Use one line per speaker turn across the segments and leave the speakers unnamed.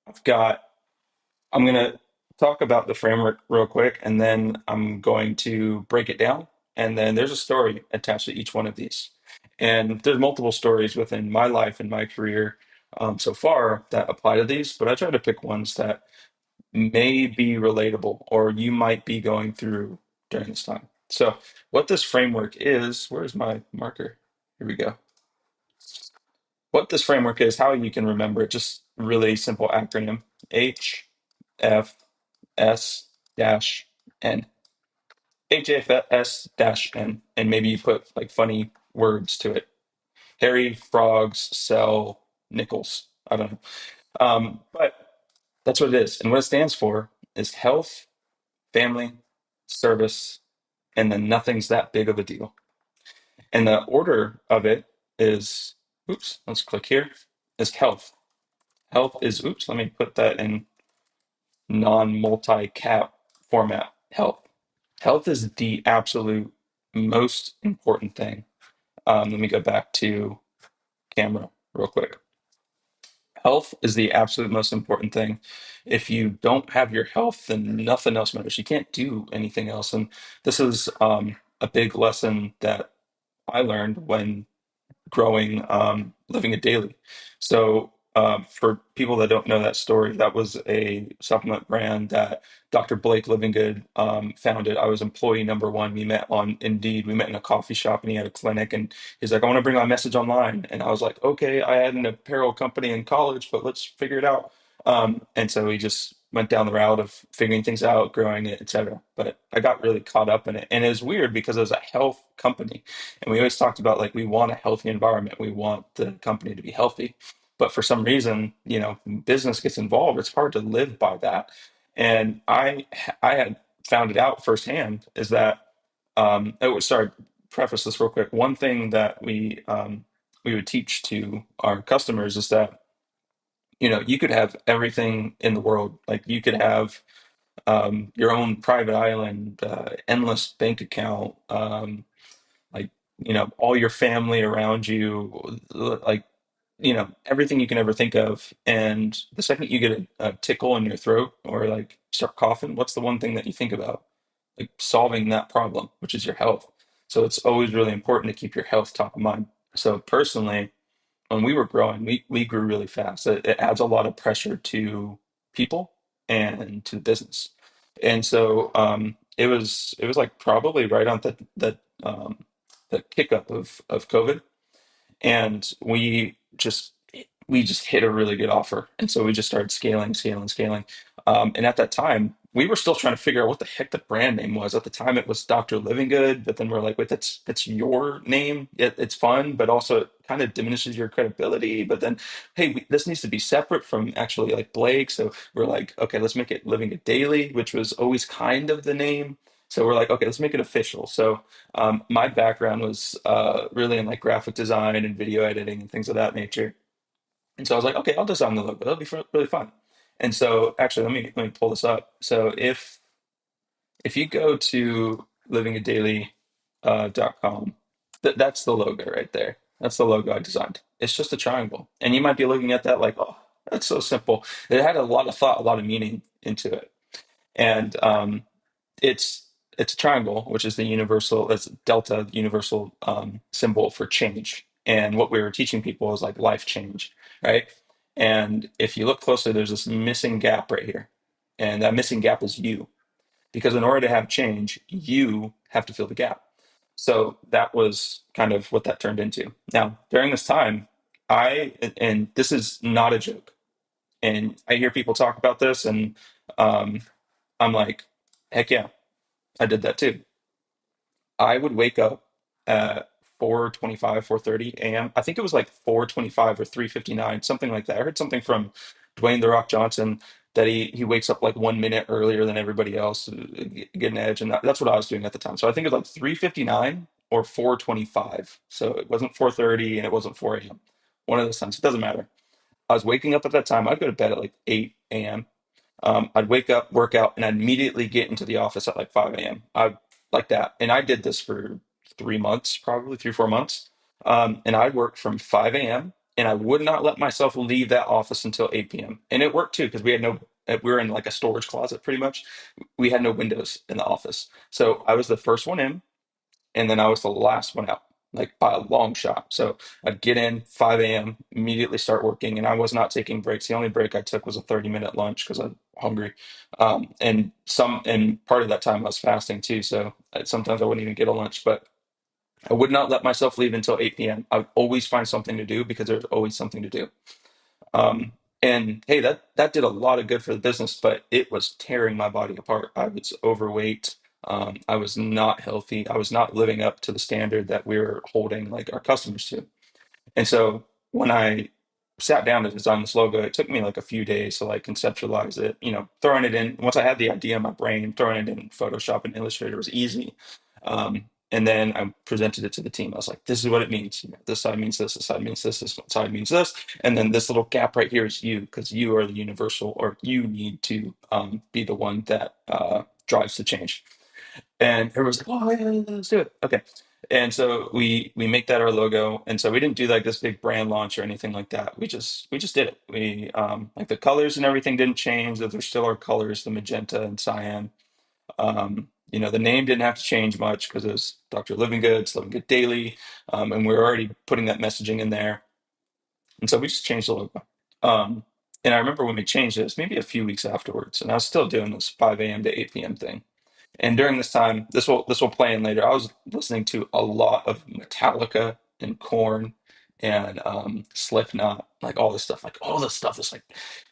I've got, I'm going to talk about the framework real quick, and then I'm going to break it down. And then there's a story attached to each one of these. And there's multiple stories within my life and my career so far that apply to these, but I try to pick ones that may be relatable or you might be going through during this time. So, what this framework is, where's my marker? Here we go. What this framework is, how you can remember it, just really simple acronym: H, F, S dash N. HFS dash N. And maybe you put like funny words to it. Harry, frogs, sell, nickels. I don't know. But that's what it is. And what it stands for is health, family, service, and then nothing's that big of a deal. And the order of it is, oops, let's click here, is health. Health is, oops, let me put that in non-multi-cap format. Health. Health is the absolute most important thing. Let me go back to camera real quick. Health is the absolute most important thing. If you don't have your health, then nothing else matters. You can't do anything else. And this is a big lesson that I learned when growing, Living It Daily. So, for people that don't know that story, that was a supplement brand that Dr. Blake Livingood founded. I was employee number one. We met on Indeed. We met in a coffee shop, and he had a clinic. And he's like, "I want to bring my message online." And I was like, "Okay, I had an apparel company in college, but let's figure it out." And so we just went down the route of figuring things out, growing it, etc. But I got really caught up in it, and it was weird because it was a health company. And we always talked about like we want a healthy environment. We want the company to be healthy. But for some reason, business gets involved. It's hard to live by that. And I had found it out firsthand is that oh sorry, preface this real quick. One thing that we would teach to our customers is that you could have everything in the world. Like you could have your own private island, endless bank account, like all your family around you, like everything you can ever think of. And the second you get a tickle in your throat or like start coughing, what's the one thing that you think about? Like solving that problem, which is your health. So it's always really important to keep your health top of mind. So personally, when we were growing, we grew really fast. It adds a lot of pressure to people and to business. And so it was like probably right on the kick up of COVID, and we just hit a really good offer, and so we just started scaling. And at that time we were still trying to figure out what the heck the brand name was. At the time it was Dr. Living Good, but then we're like, wait, that's your name. It's fun, but also it kind of diminishes your credibility. But then, hey, this needs to be separate from actually like Blake. So we're like, okay, let's make it Living It Daily, which was always kind of the name. So we're like, okay, let's make it official. So my background was really in like graphic design and video editing and things of that nature. And so I was like, okay, I'll design the logo. That'll be really fun. And so actually, let me pull this up. So if you go to livingadaily.com, that's the logo right there. That's the logo I designed. It's just a triangle. And you might be looking at that like, oh, that's so simple. It had a lot of thought, a lot of meaning into it. And it's a triangle, which is the universal, it's delta, universal symbol for change. And what we were teaching people is like life change, right? And if you look closely, there's this missing gap right here. And that missing gap is you. Because in order to have change, you have to fill the gap. So that was kind of what that turned into. Now, during this time, and this is not a joke, and I hear people talk about this, and um, I'm like, heck yeah, I did that too. I would wake up at 4:25, 4:30 a.m. I think it was like 4:25 or 3:59, something like that. I heard something from Dwayne The Rock Johnson that he wakes up like 1 minute earlier than everybody else to get an edge, and that's what I was doing at the time. So I think it was like 3:59 or 4:25. So it wasn't 4:30 and it wasn't 4 a.m. One of those times. It doesn't matter. I was waking up at that time. I'd go to bed at like 8 a.m. I'd wake up, work out, and I'd immediately get into the office at like 5 a.m. I like that. And I did this for 3 months, probably 3, 4 months. And I'd work from 5 a.m. and I would not let myself leave that office until 8 p.m. And it worked too because we were in like a storage closet pretty much. We had no windows in the office. So I was the first one in, and then I was the last one out, like by a long shot. So I'd get in 5 a.m., immediately start working, and I was not taking breaks. The only break I took was a 30-minute lunch because I'm hungry. And part of that time I was fasting too. So sometimes I wouldn't even get a lunch, but I would not let myself leave until 8 p.m. I would always find something to do because there's always something to do. Um, and hey, that did a lot of good for the business, but it was tearing my body apart. I was overweight. I was not healthy. I was not living up to the standard that we were holding like our customers to. And so when I sat down to design this logo, it took me like a few days to like conceptualize it. Throwing it in once I had the idea in my brain, throwing it in Photoshop and Illustrator was easy. And then I presented it to the team. I was like, "This is what it means. This side means this. This side means this. This side means this. And then this little gap right here is you, because you are the universal, or you need to be the one that drives the change." And everyone's like, "Oh yeah, yeah, let's do it." Okay. And so we make that our logo. And so we didn't do like this big brand launch or anything like that. We just did it. We like the colors and everything didn't change. Those are still our colors, the magenta and cyan. The name didn't have to change much because it was Dr. Living Goods, Living Good Daily. And we were already putting that messaging in there. And so we just changed the logo. Um, and I remember when we changed it, it was maybe a few weeks afterwards, and I was still doing this 5 a.m. to 8 p.m. thing. And during this time, this will play in later. I was listening to a lot of Metallica and Korn and Slipknot, like all this stuff, like all this stuff is like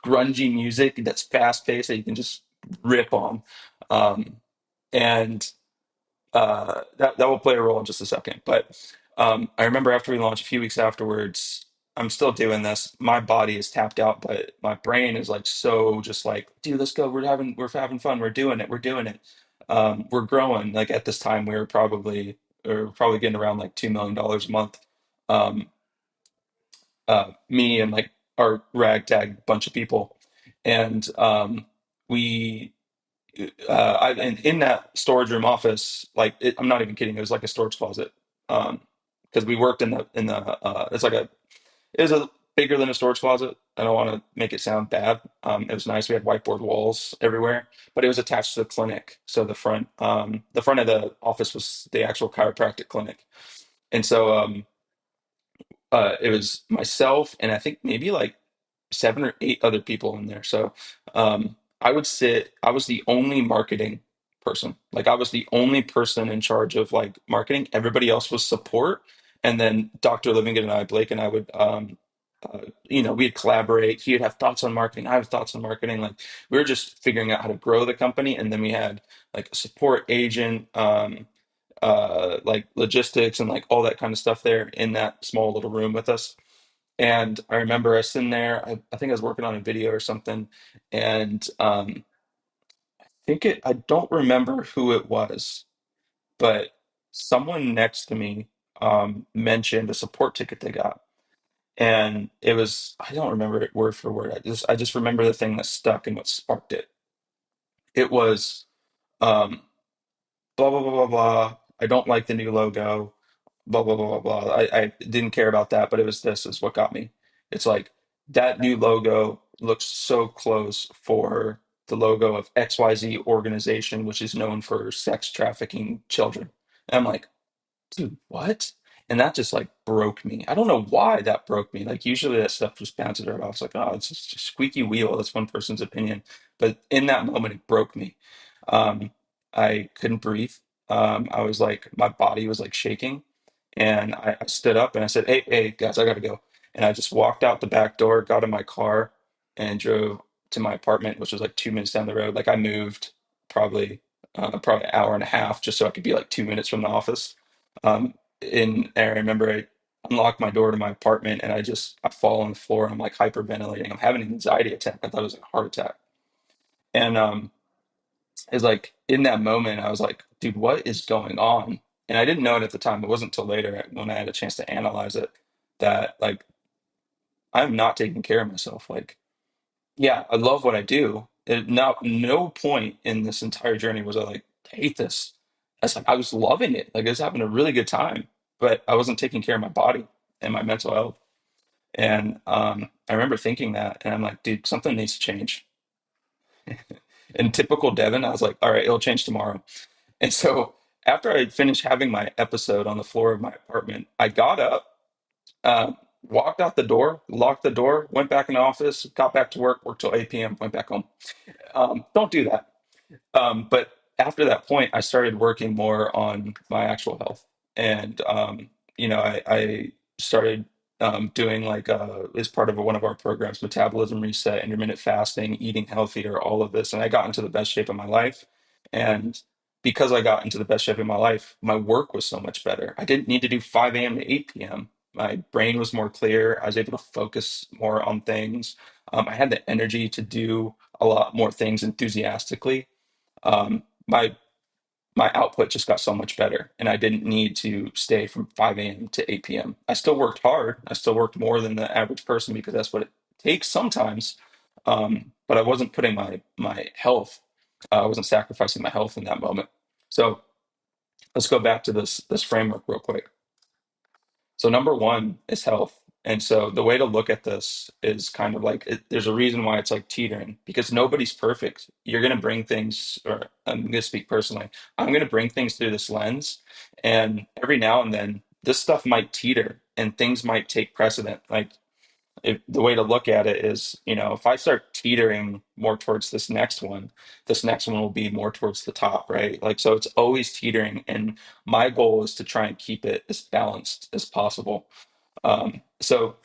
grungy music that's fast paced that you can just rip on. Um, and that will play a role in just a second. But I remember after we launched, a few weeks afterwards, I'm still doing this. My body is tapped out, but my brain is like so just like, dude, let's go. We're having fun. We're doing it. We're doing it. We're growing. Like at this time, we were probably getting around like $2 million a month. Um, Me and like our ragtag bunch of people, and we in that storage room office, like I'm not even kidding, it was like a storage closet. Because we worked in the it's like it was a bigger than a storage closet. I don't want to make it sound bad. It was nice. We had whiteboard walls everywhere, but it was attached to the clinic. So the front of the office was the actual chiropractic clinic. And so it was myself and I think maybe like 7 or 8 other people in there. So I was the only marketing person. Like I was the only person in charge of like marketing. Everybody else was support. And then Dr. Livingston and I, Blake and I would, we'd collaborate. He would have thoughts on marketing. I have thoughts on marketing. Like we were just figuring out how to grow the company. And then we had like a support agent, like logistics and like all that kind of stuff there in that small little room with us. And I remember us sitting there. I think I was working on a video or something, and I don't remember who it was, but someone next to me mentioned a support ticket they got, and it was I don't remember it word for word. I just remember the thing that stuck and what sparked it. It was um, blah blah blah blah blah. I don't like the new logo. Blah blah blah blah blah. I didn't care about that, but this is what got me. It's like that new logo looks so close for the logo of XYZ organization, which is known for sex trafficking children. And I'm like, dude, what? And that just like broke me. I don't know why that broke me. Like usually that stuff just bounces right off. It's like, oh, it's just a squeaky wheel. That's one person's opinion. But in that moment, it broke me. Um, I couldn't breathe. I was like, my body was like shaking. And I stood up and I said, hey, guys, I gotta go. And I just walked out the back door, got in my car, and drove to my apartment, which was like 2 minutes down the road. Like I moved probably an hour and a half just so I could be like 2 minutes from the office. And I remember I unlocked my door to my apartment and I fall on the floor and I'm like hyperventilating. I'm having an anxiety attack. I thought it was like a heart attack. And it's like in that moment, I was like, dude, what is going on? And I didn't know it at the time. It wasn't until later when I had a chance to analyze it that like I'm not taking care of myself. Like, yeah, I love what I do. No point in this entire journey was I like hate this. I was loving it. Like I was having a really good time, but I wasn't taking care of my body and my mental health. And I remember thinking that, and I'm like, dude, something needs to change. In typical Devin, I was like, all right, it'll change tomorrow. And so after I finished having my episode on the floor of my apartment, I got up, walked out the door, locked the door, went back in the office, got back to work, worked till 8 p.m., went back home. Don't do that. But after that point, I started working more on my actual health, and I started doing like as part of one of our programs, metabolism reset, intermittent fasting, eating healthier, all of this, and I got into the best shape of my life. And because I got into the best shape of my life, my work was so much better. I didn't need to do 5 a.m. to 8 p.m. My brain was more clear. I was able to focus more on things. I had the energy to do a lot more things enthusiastically. My output just got so much better, and I didn't need to stay from 5 a.m. to 8 p.m. I still worked hard. I still worked more than the average person because that's what it takes sometimes. But I wasn't putting my health, I wasn't sacrificing my health in that moment. So let's go back to this framework real quick. So number one is health. And so the way to look at this is kind of like there's a reason why it's like teetering because nobody's perfect. You're going to bring things, or I'm going to speak personally. I'm going to bring things through this lens, and every now and then this stuff might teeter and things might take precedent. Like the way to look at it is, if I start teetering more towards this next one will be more towards the top, right? Like, so it's always teetering. And my goal is to try and keep it as balanced as possible. So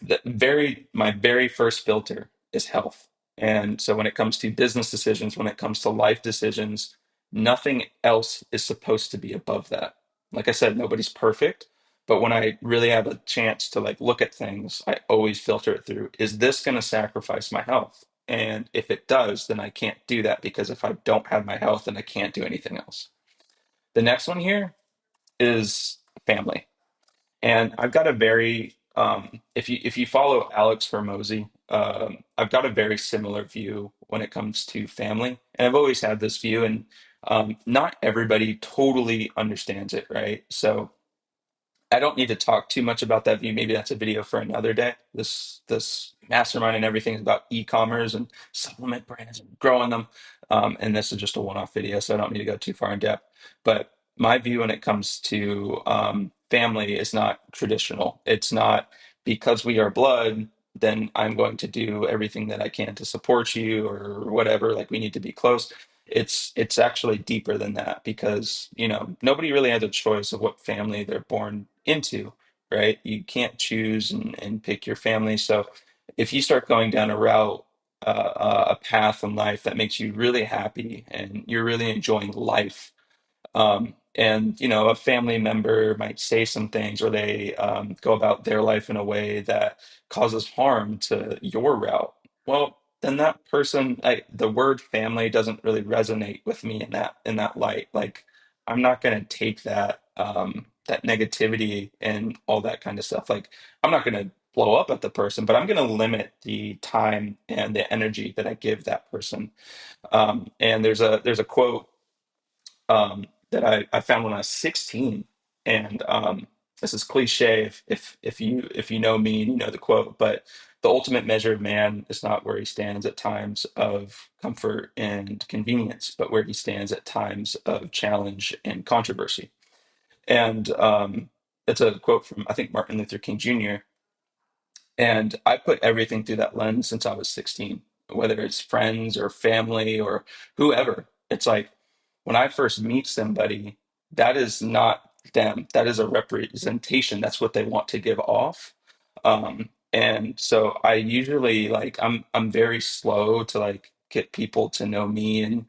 my very first filter is health. And so when it comes to business decisions, when it comes to life decisions, nothing else is supposed to be above that. Like I said, nobody's perfect, but when I really have a chance to like look at things, I always filter it through, is this going to sacrifice my health? And if it does, then I can't do that because if I don't have my health, then I can't do anything else. The next one here is family. And I've got a very if you follow Alex Hormozy, I've got a very similar view when it comes to family. And I've always had this view, and not everybody totally understands it, right? So I don't need to talk too much about that view. Maybe that's a video for another day. This mastermind and everything is about e-commerce and supplement brands and growing them. And this is just a one-off video, so I don't need to go too far in depth. But my view when it comes to family is not traditional. It's not because we are blood, then I'm going to do everything that I can to support you or whatever. Like we need to be close. It's actually deeper than that because nobody really has a choice of what family they're born into, right? You can't choose and pick your family. So if you start going down a route, a path in life that makes you really happy and you're really enjoying life, and a family member might say some things or they go about their life in a way that causes harm to your route. Well, then that person, the word family doesn't really resonate with me in that light. Like, I'm not going to take that negativity and all that kind of stuff. Like, I'm not going to blow up at the person, but I'm going to limit the time and the energy that I give that person. And there's a quote that I found when I was 16. And this is cliche if you know me and you know the quote, but the ultimate measure of man is not where he stands at times of comfort and convenience, but where he stands at times of challenge and controversy. And it's a quote from, I think, Martin Luther King Jr. And I put everything through that lens since I was 16, whether it's friends or family or whoever. It's like when I first meet somebody, that is not them. That is a representation. That's what they want to give off. And so I usually like I'm very slow to like get people to know me and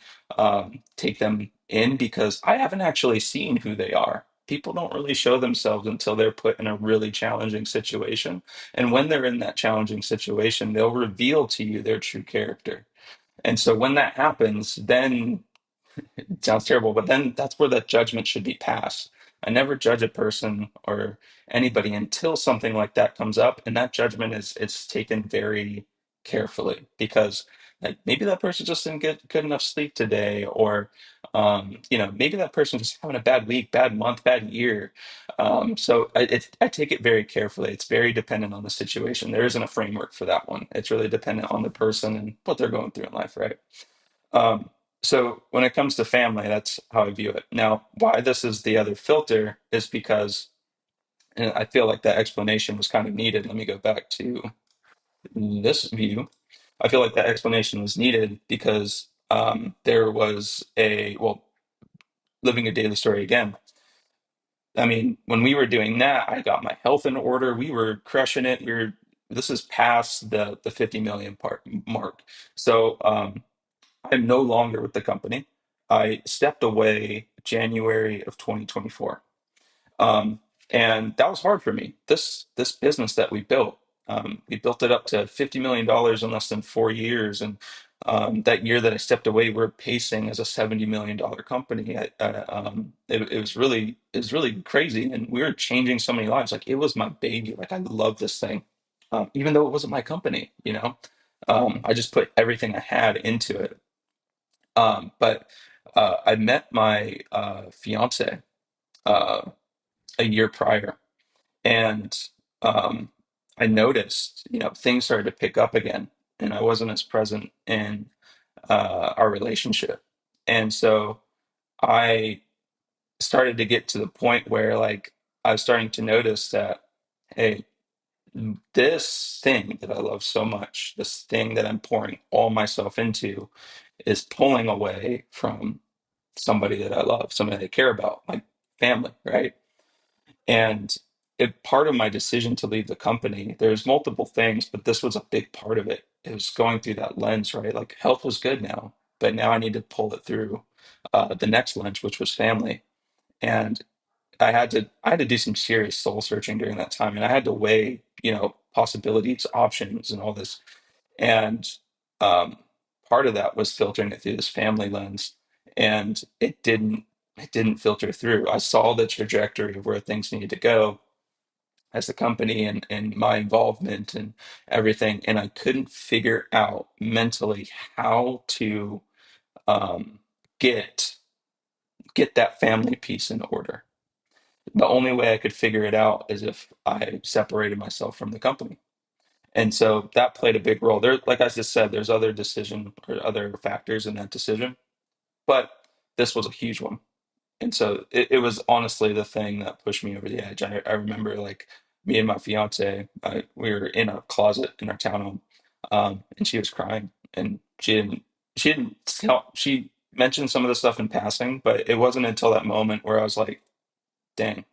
take them in because I haven't actually seen who they are. People don't really show themselves until they're put in a really challenging situation. And when they're in that challenging situation, they'll reveal to you their true character. And so when that happens, then it sounds terrible, but then that's where that judgment should be passed. I never judge a person or anybody until something like that comes up, and that judgment is it's taken very carefully because Like maybe that person just didn't get good enough sleep today, or maybe that person just having a bad week, bad month, bad year. So I take it very carefully. It's very dependent on the situation. There isn't a framework for that one. It's really dependent on the person and what they're going through in life, right? Um, so when it comes to family, that's how I view it. Now, why this is the other filter is because, and I feel like that explanation was kind of needed. Let me go back to this view. I feel like that explanation was needed because there was well, living a daily story again. I mean, when we were doing that, I got my health in order. We were crushing it. This is past the 50 million part mark. So I'm no longer with the company. I stepped away January of 2024. Um, and that was hard for me. This business that we built it up to $50 million in less than 4 years. And that year that I stepped away, we're pacing as a $70 million company. It was really crazy, and we were changing so many lives. Like it was my baby. Like I love this thing, even though it wasn't my company. I just put everything I had into it. But I met my fiance uh, a year prior, and um, I noticed, things started to pick up again, and I wasn't as present in our relationship. And so I started to get to the point where, like, I was starting to notice that, hey, this thing that I love so much, this thing that I'm pouring all myself into, is pulling away from somebody that I love, somebody that I care about, like family, right? And part of my decision to leave the company, there's multiple things, but this was a big part of it. It was going through that lens, right? Like health was good now, but now I need to pull it through the next lens, which was family. And I had to do some serious soul searching during that time, and I had to weigh, possibilities, options, and all this. And um, part of that was filtering it through this family lens, and it didn't filter through. I saw the trajectory of where things needed to go as a company, and my involvement and everything, and I couldn't figure out mentally how to um, get get that family piece in order. The only way I could figure it out is if I separated myself from the company. And so that played a big role. There, like I just said, there's other decision or other factors in that decision, but this was a huge one. And so it was honestly the thing that pushed me over the edge. I remember, like, me and my fiance, we were in a closet in our townhome, and she was crying, and she mentioned some of the stuff in passing, but it wasn't until that moment where I was like, dang,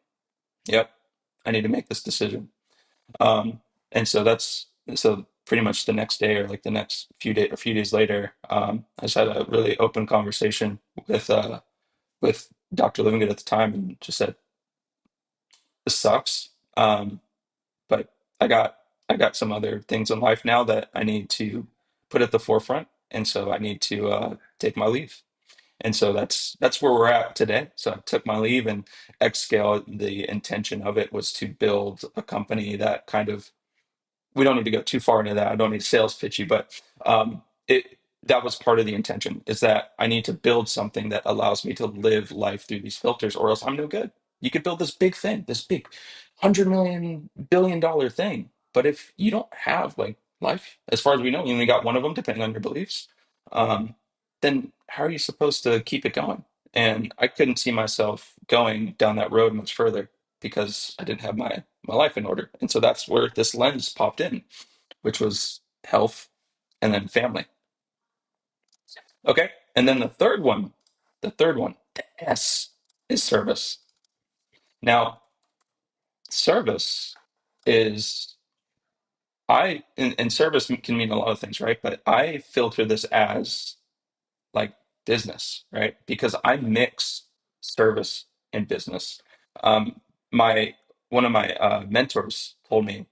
yep, I need to make this decision. Um, and so pretty much the next day, or like the next a few days later, I just had a really open conversation with Dr. Livingood at the time, and just said, "This sucks, but I got I got some other things in life now that I need to put at the forefront, and so I need to take my leave." And so that's where we're at today. So I took my leave, and Xscale, the intention of it was to build a company that kind of, we don't need to go too far into that. I don't need to sales pitch you, but it that was part of the intention, is that I need to build something that allows me to live life through these filters, or else I'm no good. You could build this big thing, this big 100 million billion dollar thing, but if you don't have, like, life, as far as we know, you only got one of them, depending on your beliefs. Um, then how are you supposed to keep it going? And I couldn't see myself going down that road much further because I didn't have my life in order. And so that's where this lens popped in, which was health and then family. Okay. And then the S, is service. Now, service is, and service can mean a lot of things, right? But I filter this as, like, business, right? Because I mix service and business. Um, my One of my mentors told me,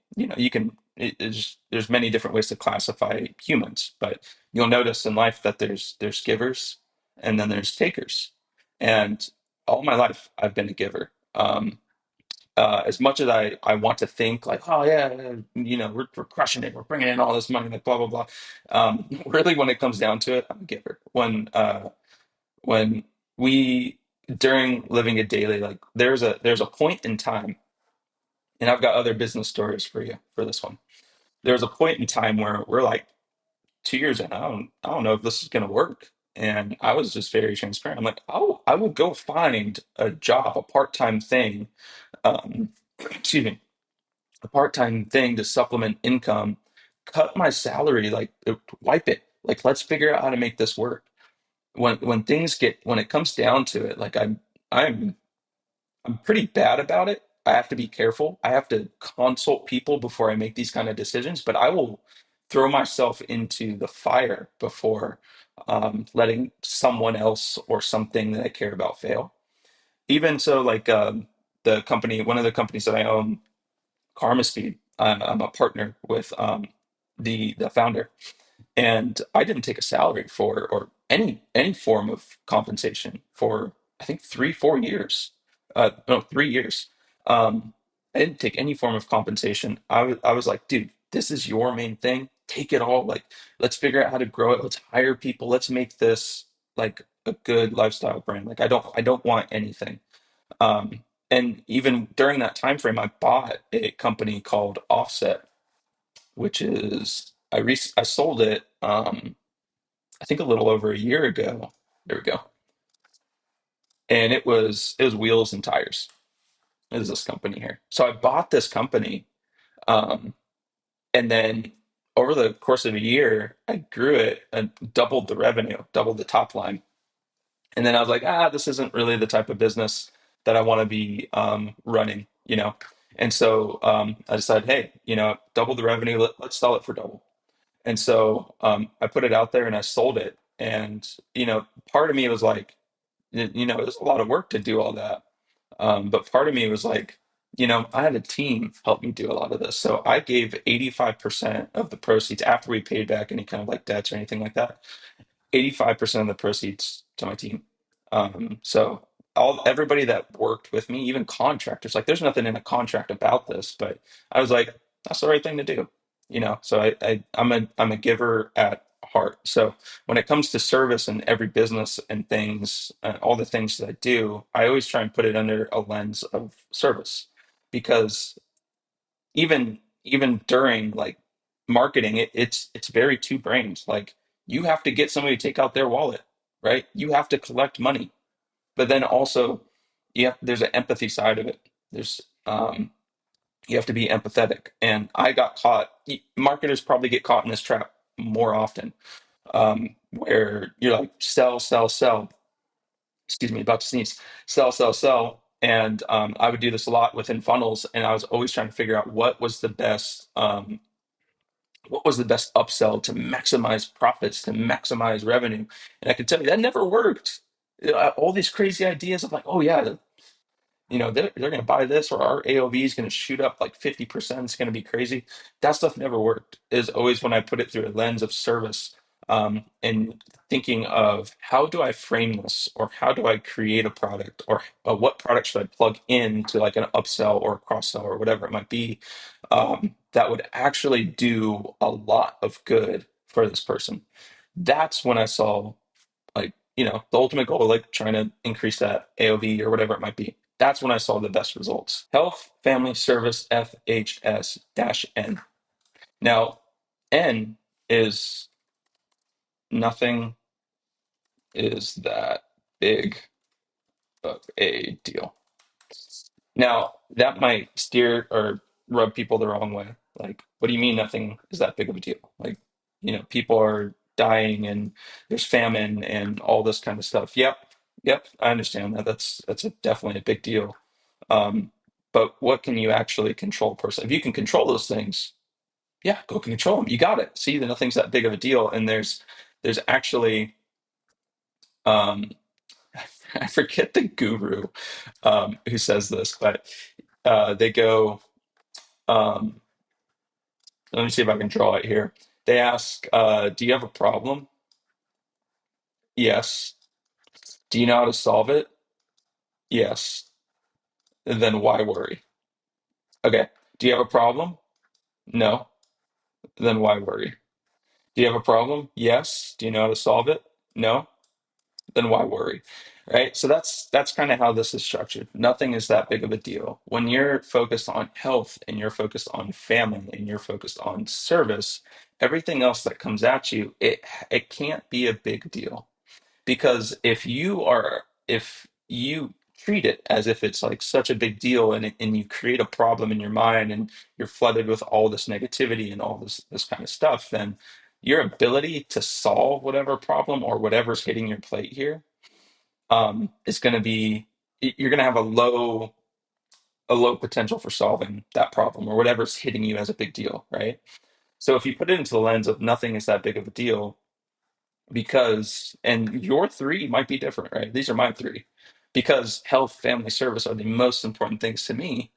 there's many different ways to classify humans, but you'll notice in life that there's givers and then there's takers. And all my life I've been a giver. as much as I want to think like, oh yeah, we're crushing it, we're bringing in all this money, like blah blah blah. Really, when it comes down to it, I'm a giver. When we during living a daily, like there's a point in time, and I've got other business stories for you for this one. There's a point in time where we're like 2 years in, I don't know if this is gonna work. And I was just very transparent. I'm like, oh, I will go find a job, a part-time thing, excuse me, a part-time thing to supplement income, cut my salary, like wipe it. Like, let's figure out how to make this work. When it comes down to it, like I'm I'm pretty bad about it. I have to be careful. I have to consult people before I make these kind of decisions, but I will throw myself into the fire before letting someone else or something that I care about fail. Even so, like one of the companies that I own, Karma Speed, I'm a partner with the founder, and I didn't take a salary for or any form of compensation for I think 3 4 years. No, 3 years. Um, I didn't take any form of compensation. I was like, dude, this is your main thing. Take it all. Like, let's figure out how to grow it. Let's hire people. Let's make this like a good lifestyle brand. Like, I don't want anything. Um, and even during that time frame, I bought a company called Offset, which is I sold it. I think a little over a year ago. There we go. And it was wheels and tires. It was this company here. So I bought this company, um, and then over the course of a year, I grew it and doubled the revenue, doubled the top line. And then I was like, this isn't really the type of business that I want to be running. And so I decided, hey, double the revenue, let's sell it for double. And so I put it out there and I sold it. And part of me was like, there's a lot of work to do all that. But part of me was like, I had a team help me do a lot of this. So I gave 85% of the proceeds after we paid back any kind of like debts or anything like that. 85% of the proceeds to my team. So everybody that worked with me, even contractors, like there's nothing in a contract about this, but I was like, that's the right thing to do. So I'm a giver at heart. So when it comes to service and every business and things, all the things that I do, I always try and put it under a lens of service, because even during like marketing, it's very two brains. Like, you have to get somebody to take out their wallet, right? You have to collect money, but then also there's an empathy side of it. There's you have to be empathetic, and I got caught. Marketers probably get caught in this trap more often, where you're like, sell, sell, sell. Excuse me, about to sneeze. Sell, sell, sell. And I would do this a lot within funnels, and I was always trying to figure out what was the best upsell to maximize profits, to maximize revenue. And I can tell you that never worked. All these crazy ideas of like, oh yeah, they're going to buy this, or our AOV is going to shoot up like 50%. It's going to be crazy. That stuff never worked. Is always when I put it through a lens of service, and thinking of how do I frame this, or how do I create a product, or what product should I plug in to like an upsell or a cross sell or whatever it might be, that would actually do a lot of good for this person. That's when I saw, like, the ultimate goal, like trying to increase that AOV or whatever it might be. That's when I saw the best results. Health, family, service, FHS dash N. Now, N is nothing is that big of a deal. Now, that might steer or rub people the wrong way. Like, what do you mean nothing is that big of a deal? Like, people are dying and there's famine and all this kind of stuff. Yep, yep, I understand that. That's definitely a big deal. Um, but what can you actually control personally? If you can control those things, yeah, go control them. You got it. See, that nothing's that big of a deal. And there's actually um, I forget the guru who says this, but they go. Um, Let me see if I can draw it here. They ask, do you have a problem? Yes. Do you know how to solve it? Yes. And then why worry? Okay. Do you have a problem? No. Then why worry? Do you have a problem? Yes. Do you know how to solve it? No. Then why worry? Right? So that's kind of how this is structured. Nothing is that big of a deal. When you're focused on health and you're focused on family and you're focused on service, everything else that comes at you, it can't be a big deal. Because if you treat it as if it's like such a big deal, and you create a problem in your mind, and you're flooded with all this negativity and all this kind of stuff, then your ability to solve whatever problem or whatever's hitting your plate here, is going to be, you're going to have a low potential for solving that problem or whatever's hitting you as a big deal, right? So if you put it into the lens of nothing is that big of a deal, because, and your three might be different, right? These are my three. Because health, family, service are the most important things to me,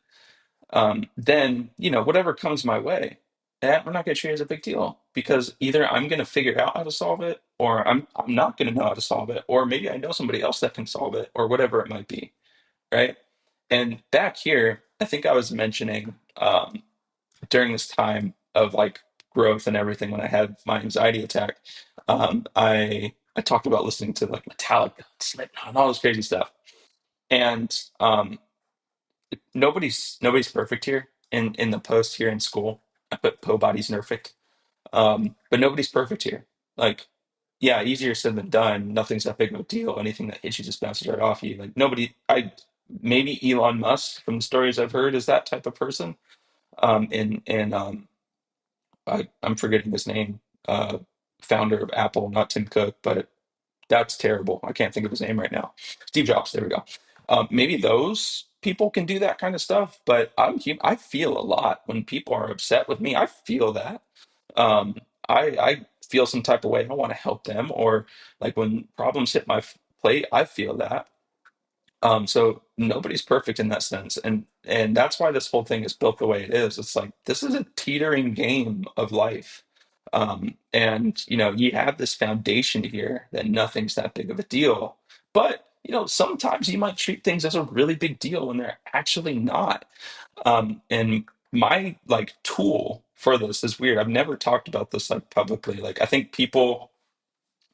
then, whatever comes my way, I'm not going to treat it as a big deal, because either I'm going to figure out how to solve it, or I'm not going to know how to solve it, or maybe I know somebody else that can solve it, or whatever it might be, right? And back here, I think I was mentioning, during this time of like growth and everything, when I had my anxiety attack, I talked about listening to like Metallica, Slipknot, and all this crazy stuff. And nobody's perfect here. In the post here in school, I put Po body's perfect. But nobody's perfect here. Like, yeah, easier said than done. Nothing's that big of a deal. Anything that hits you just bounces right off you. Like nobody, I maybe Elon Musk, from the stories I've heard, is that type of person. And I'm forgetting his name. Founder of Apple, not Tim Cook, but that's terrible. I can't think of his name right now. Steve Jobs. There we go. Maybe those people can do that kind of stuff, but I feel a lot when people are upset with me. I feel that. Um, I feel some type of way. I want to help them, or like when problems hit my plate, I feel that. So nobody's perfect in that sense, and that's why this whole thing is built the way it is. It's like this is a teetering game of life, and you have this foundation here that nothing's that big of a deal. But sometimes you might treat things as a really big deal when they're actually not. And my like tool for this is weird. I've never talked about this like publicly. Like I think people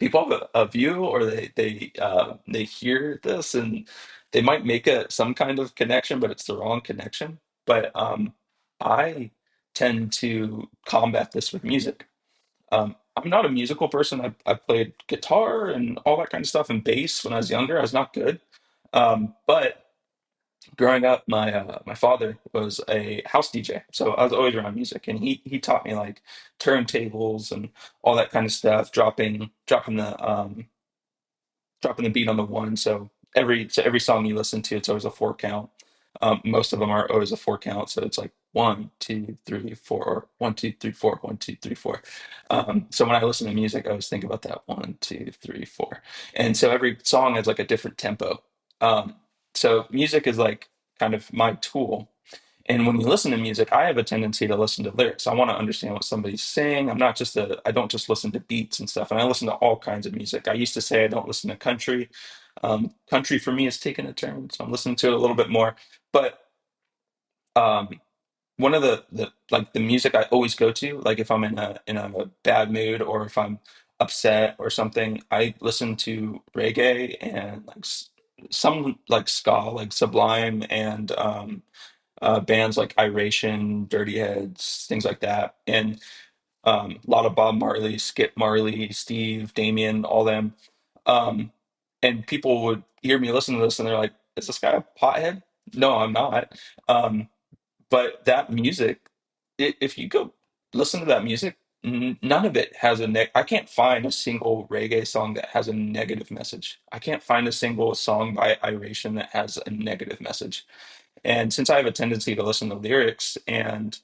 have a view, or they hear this, and they might make some kind of connection, but it's the wrong connection. But I tend to combat this with music. I'm not a musical person. I played guitar and all that kind of stuff, and bass when I was younger. I was not good. But growing up, my father was a house DJ, so I was always around music, and he taught me like turntables and all that kind of stuff, dropping the beat on the one. So every song you listen to, it's always a four count. Most of them are always a four count, so it's like 1, 2, 3, 4, or 1, 2, 3, 4, 1, 2, 3, 4. So when I listen to music, I always think about that 1, 2, 3, 4, and so every song has like a different tempo. So music is like kind of my tool. And when you listen to music, I have a tendency to listen to lyrics. I want to understand what somebody's saying. I don't just listen to beats and stuff. And I listen to all kinds of music. I used to say I don't listen to country. Country for me has taken a turn, so I'm listening to it a little bit more. But um, one of the like the music I always go to, like if I'm in a bad mood, or if I'm upset or something, I listen to reggae and like some like ska, like Sublime, and bands like Iration, Dirty Heads, things like that, and a lot of Bob Marley, Skip Marley, Steve, Damien, all them. Um, and people would hear me listen to this, and they're like, "Is this guy a pothead?" No, I'm not. Um, but that music, if you go listen to that music, none of it has I can't find a single reggae song that has a negative message. I can't find a single song by Iration that has a negative message. And since I have a tendency to listen to lyrics, and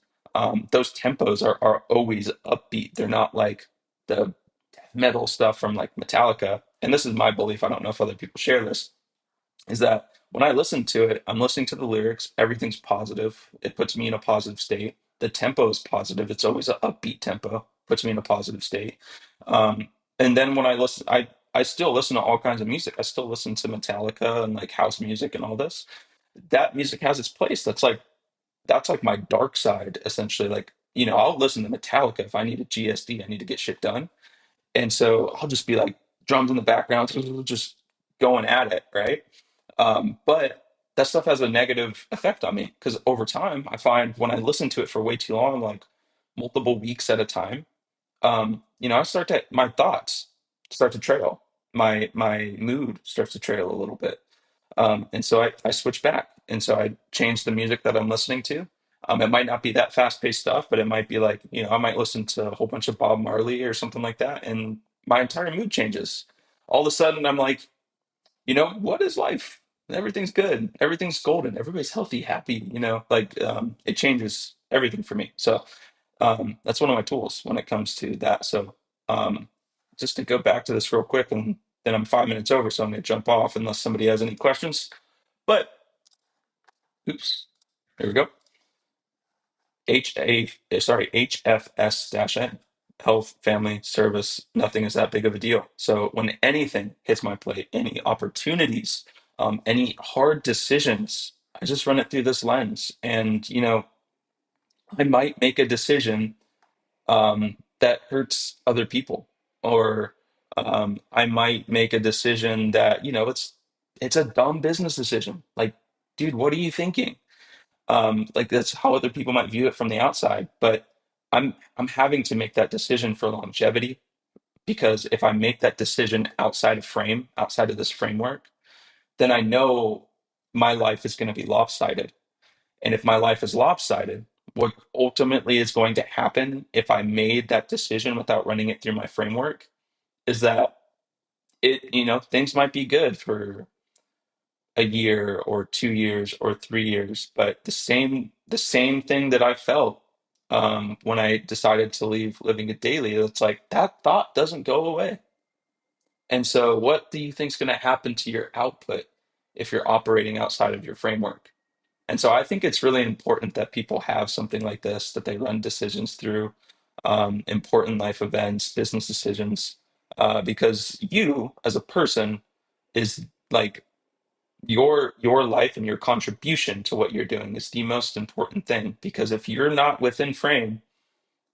those tempos are always upbeat, they're not like the metal stuff from like Metallica. And this is my belief, I don't know if other people share this, is that when I listen to it, I'm listening to the lyrics, everything's positive. It puts me in a positive state. The tempo is positive. It's always an upbeat tempo, puts me in a positive state. Um, and then when I still listen to all kinds of music. I still listen to Metallica and like house music and all this. That music has its place. that's like my dark side essentially. Like, I'll listen to Metallica if I need a GSD, I need to get shit done. And so I'll just be like drums in the background, just going at it, right? But that stuff has a negative effect on me because over time, I find when I listen to it for way too long, like multiple weeks at a time, I start to my thoughts start to trail. My mood starts to trail a little bit. And so I switch back. And so I change the music that I'm listening to. It might not be that fast-paced stuff, but it might be like, I might listen to a whole bunch of Bob Marley or something like that, and my entire mood changes. All of a sudden, I'm like, what is life? Everything's good. Everything's golden. Everybody's healthy, happy, like it changes everything for me. So that's one of my tools when it comes to that. So um, just to go back to this real quick, and then I'm 5 minutes over, so I'm going to jump off unless somebody has any questions. But oops, there we go. HFS-N, health, family, service. Nothing is that big of a deal. So when anything hits my plate, any opportunities, any hard decisions, I just run it through this lens, and I might make a decision that hurts other people, or I might make a decision that it's a dumb business decision. Like, dude, what are you thinking? Like that's how other people might view it from the outside, but I'm having to make that decision for longevity because if I make that decision outside of this framework, then I know my life is going to be lopsided. And if my life is lopsided, what ultimately is going to happen if I made that decision without running it through my framework is that things might be good for a year or 2 years or 3 years, but the same thing that I felt when I decided to leave living it daily, it's like that thought doesn't go away. And so, what do you think is going to happen to your output if you're operating outside of your framework? And so I think it's really important that people have something like this, that they run decisions through important life events, business decisions, because you as a person is like your life and your contribution to what you're doing is the most important thing. Because if you're not within frame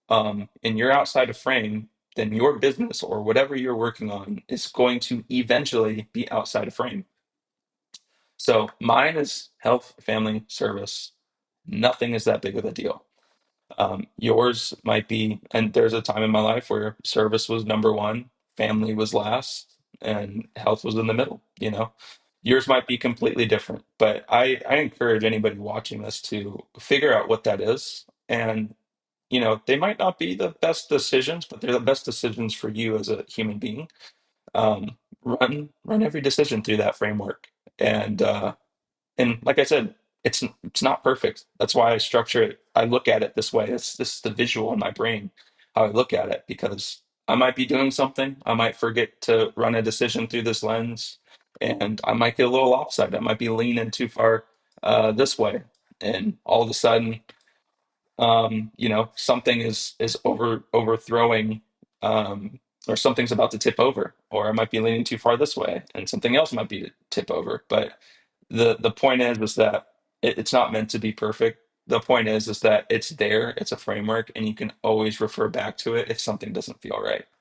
and you're outside of frame, then your business or whatever you're working on is going to eventually be outside of frame. So mine is health, family, service. Nothing is that big of a deal. Yours might be, and there's a time in my life where service was number one, family was last, and health was in the middle, Yours might be completely different, but I encourage anybody watching this to figure out what that is. And, they might not be the best decisions, but they're the best decisions for you as a human being. Run every decision through that framework. And like I said, it's not perfect. That's why I structure it. I look at it this way. This is the visual in my brain, how I look at it, because I might be doing something. I might forget to run a decision through this lens, and I might get a little offside. I might be leaning too far this way, and all of a sudden, something is overthrowing, or something's about to tip over, or I might be leaning too far this way, and something else might be to tip over. But the point is that it's not meant to be perfect. The point is that it's there, it's a framework, and you can always refer back to it if something doesn't feel right.